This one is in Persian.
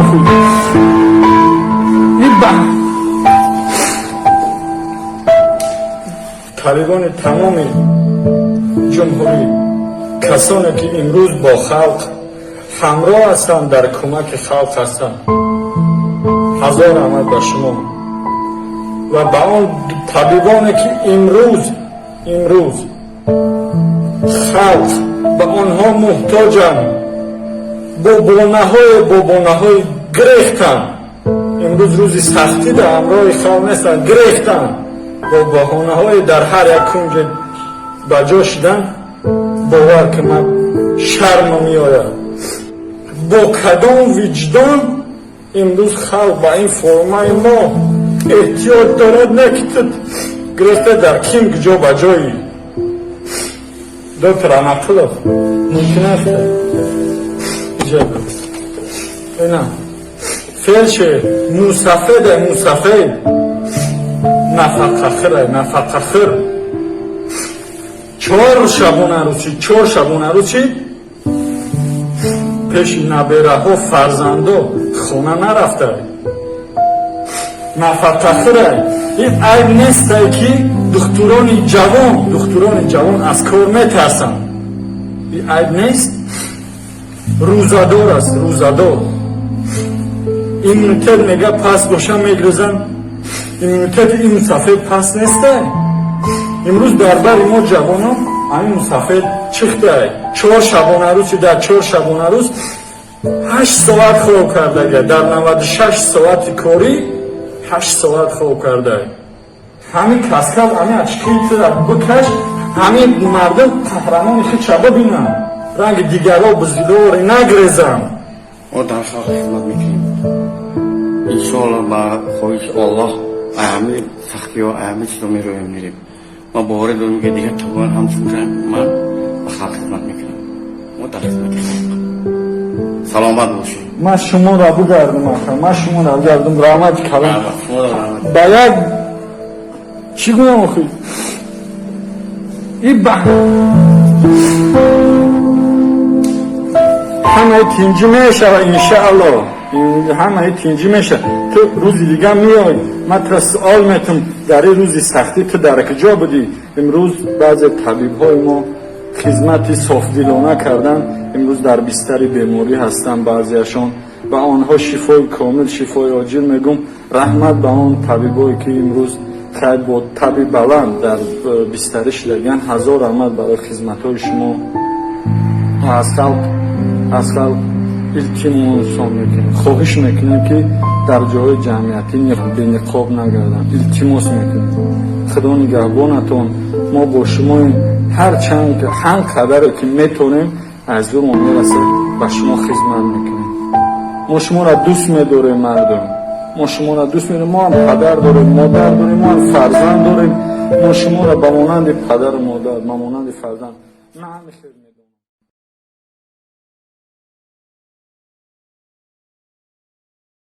خوب طالبان تمام جمهوری، کسانی که امروز با خلق همراه هستند، در کمک خلق هستند، هزار رحمت به شما. و به آن طبیبانی که امروز خلق به آنها محتاجند، با بانه‌های گرفتند، امروز روزی سختی در همراه خلق نیستند، گرفتند با بهانه‌های در هر یک کنج بجا شدن. باور که من شرم میآید. با کدام وجدان امروز خلق با این فرمای ما احتیاط دارد نکتد گرفته در کیم جا بجایی. دکتر امقلов ممکن است اینا فعلش موسفید نفقخر 4 شبانه روزی پیش نبیره ها فرزندا خونه نرفته. نفقخر این عیب نیست که دختران جوان از کار میترسن. این عیب نیست. روزادار است، روزادار. ایمونیتت میگه پس باشه میگریزن. ایمونیتت این سفید پس نیسته. امروز در بر ما جوانان همین سفید چخته. 4 شبانه روز در 4 شبانه روز 8 ساعت خواب کرده. در 96 ساعت کاری 8 ساعت خواب کرده. همین کسکل همین اچکیت را بکش، همین مردم قهرمان خود شبا بینن، رنگ دیگرها بزیداری نگریزن. ما در خلق خدمت میکنیم انشاءالله با خواهش الله اهمی سختی ها اهمی چیز رو میرویم میریم. ما باوری داریم که دیگه توان هم چونجا من با خلق خدمت میکنم. ما در خدمت خلق سلامت باشید. من شما را بگردم رحمت کلام باید چی گویم اخوی این همه تینجی میشه و انشاءالله همه تینجی میشه. تو روزی دیگه میای من تو سوال میتونم در روزی سختی تو در کجا بودی؟ امروز بعضی طبیب های ما خدمتی صافدلانه کردن، امروز در بستر بیماری هستن بعضیشان، و آنها شفای کامل شفای عاجل میگم. رحمت به آن طبیبایی که امروز خیلی با طبیب بلند در بسترش لگن. هزار رحمت برای خدمت های شما. از خلق التماس میکنیم، خواهش میکنیم که در جای جمعیتی به نقاب نگردن. التماس میکنیم خدا نگهبانتون. ما با شما هر چند خبری که میتونیم از اون میرسه به شما خدمت میکنیم. ما شما را دوست میداریم مردم، ما شما را دوست میداریم. ما هم پدر داریم، مادر داریم، ما هم فرزند داریم. ما شما را به مانند پدر و مادر، به مانند فرزند